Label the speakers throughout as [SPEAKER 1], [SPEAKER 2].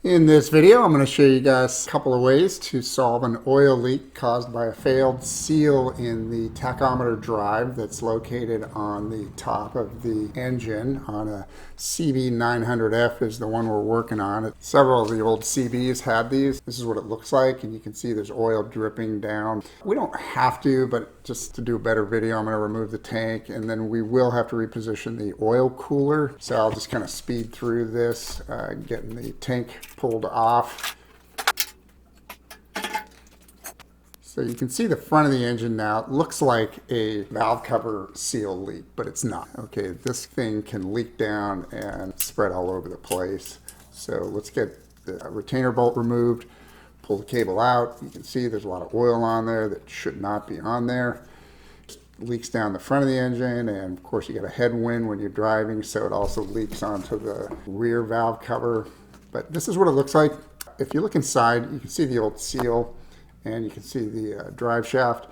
[SPEAKER 1] In this video, I'm going to show you guys a couple of ways to solve an oil leak caused by a failed seal in the tachometer drive that's located on the top of the engine on a CB900F is the one we're working on. Several of the old CBs had these. This is what it looks like, and you can see there's oil dripping down. We don't have to, but just to do a better video, I'm going to remove the tank, and then we will have to reposition the oil cooler. So I'll just kind of speed through this, getting the tank pulled off. So you can see the front of the engine now. It looks like a valve cover seal leak, but it's not. Okay, this thing can leak down and spread all over the place. So let's get the retainer bolt removed, pull the cable out. You can see there's a lot of oil on there that should not be on there. It leaks down the front of the engine, and of course you get a headwind when you're driving, so it also leaks onto the rear valve cover. But this is what it looks like. If you look inside, you can see the old seal and you can see the drive shaft.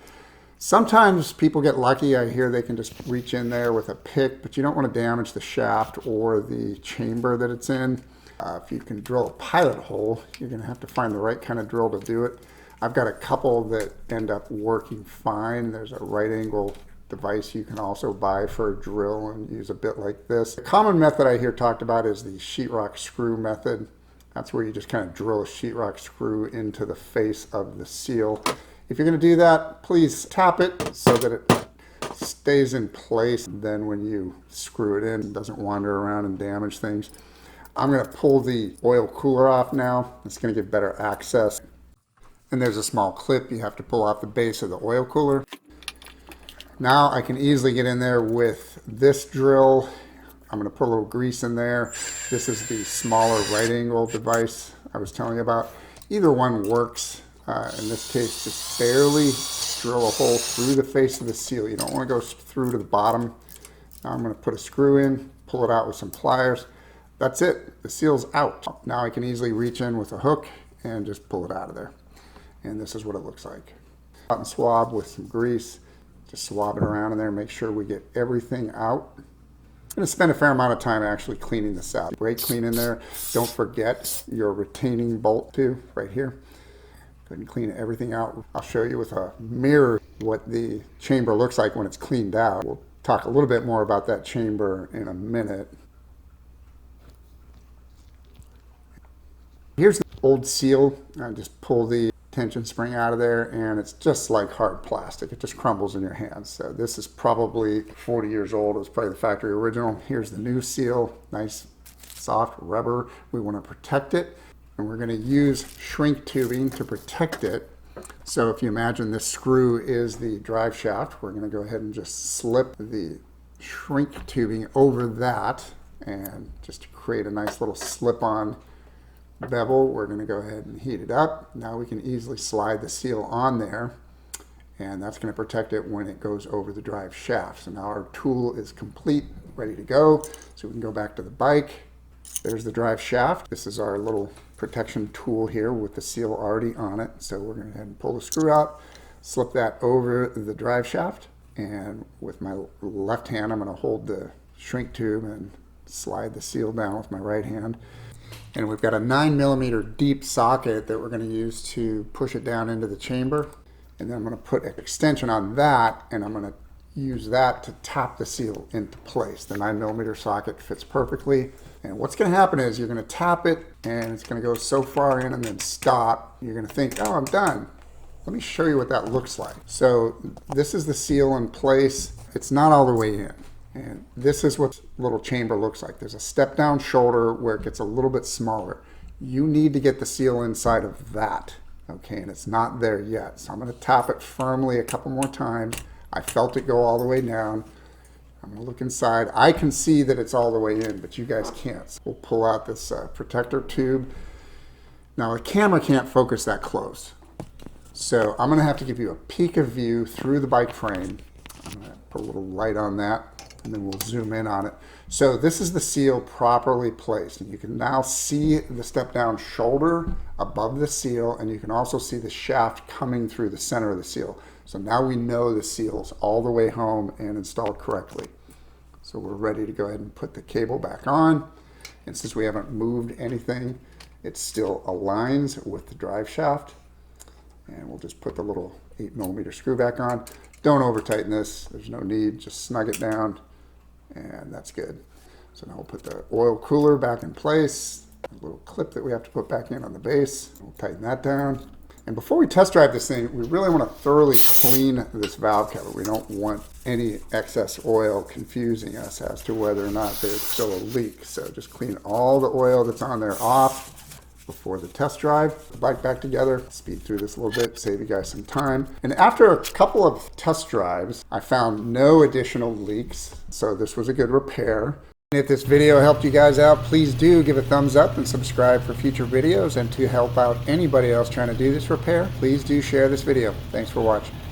[SPEAKER 1] Sometimes people get lucky. I hear they can just reach in there with a pick, but you don't want to damage the shaft or the chamber that it's in. If you can drill a pilot hole, you're going to have to find the right kind of drill to do it. I've got a couple that end up working fine. There's a right angle device you can also buy for a drill and use a bit like this. The common method I hear talked about is the sheetrock screw method. That's where you just kind of drill a sheetrock screw into the face of the seal. If you're going to do that, please tap it so that it stays in place. Then when you screw it in, it doesn't wander around and damage things. I'm going to pull the oil cooler off now. It's going to give better access. And there's a small clip you have to pull off the base of the oil cooler. Now I can easily get in there with this drill. I'm going to put a little grease in there. This is the smaller right angle device I was telling you about. Either one works. In this case, just barely drill a hole through the face of the seal. You don't want to go through to the bottom. Now I'm going to put a screw in, pull it out with some pliers. That's it. The seal's out. Now I can easily reach in with a hook and just pull it out of there. And this is what it looks like. Cotton swab with some grease. Just swab it around in there, make sure we get everything out. I'm going to spend a fair amount of time actually cleaning this out. Brake clean in there. Don't forget your retaining bolt too, right here. Go ahead and clean everything out. I'll show you with a mirror what the chamber looks like when it's cleaned out. We'll talk a little bit more about that chamber in a minute. Here's the old seal. I just pull the tension spring out of there, and it's just like hard plastic. It just crumbles in your hands. So this is probably 40 years old. It was probably the factory original. Here's the new seal. Nice soft rubber. We want to protect it, and we're going to use shrink tubing to protect it. So if you imagine this screw is the drive shaft, we're going to go ahead and just slip the shrink tubing over that, and just to create a nice little slip-on bevel. We're going to go ahead and heat it up. Now we can easily slide the seal on there, and that's going to protect it when it goes over the drive shaft. So now our tool is complete, ready to go. So we can go back to the bike. There's the drive shaft. This is our little protection tool here with the seal already on it. So we're going to go ahead and pull the screw out, slip that over the drive shaft, and with my left hand I'm going to hold the shrink tube and slide the seal down with my right hand. And we've got a 9mm deep socket that we're going to use to push it down into the chamber. And then I'm going to put an extension on that, and I'm going to use that to tap the seal into place. The 9mm socket fits perfectly. And what's going to happen is you're going to tap it, and it's going to go so far in and then stop. You're going to think, oh, I'm done. Let me show you what that looks like. So this is the seal in place. It's not all the way in. And this is what the little chamber looks like. There's a step down shoulder where it gets a little bit smaller. You need to get the seal inside of that, okay? And it's not there yet. So I'm going to tap it firmly a couple more times. I felt it go all the way down. I'm going to look inside. I can see that it's all the way in, but you guys can't. So we'll pull out this protector tube. Now the camera can't focus that close. So I'm going to have to give you a peek of view through the bike frame. I'm going to put a little light on that, and then we'll zoom in on it. So this is the seal properly placed, and you can now see the step down shoulder above the seal, and you can also see the shaft coming through the center of the seal. So now we know the seal's all the way home and installed correctly. So we're ready to go ahead and put the cable back on. And since we haven't moved anything, it still aligns with the drive shaft. And we'll just put the little 8mm screw back on. Don't over tighten this, there's no need, just snug it down, and that's good. So now we'll put the oil cooler back in place, a little clip that we have to put back in on the base. We'll tighten that down. And before we test drive this thing, we really want to thoroughly clean this valve cover. We don't want any excess oil confusing us as to whether or not there's still a leak. So just clean all the oil that's on there off before the test drive. The bike back together, speed through this a little bit, save you guys some time. And after a couple of test drives, I found no additional leaks. So this was a good repair. If this video helped you guys out, please do give a thumbs up and subscribe for future videos. And to help out anybody else trying to do this repair, please do share this video. Thanks for watching.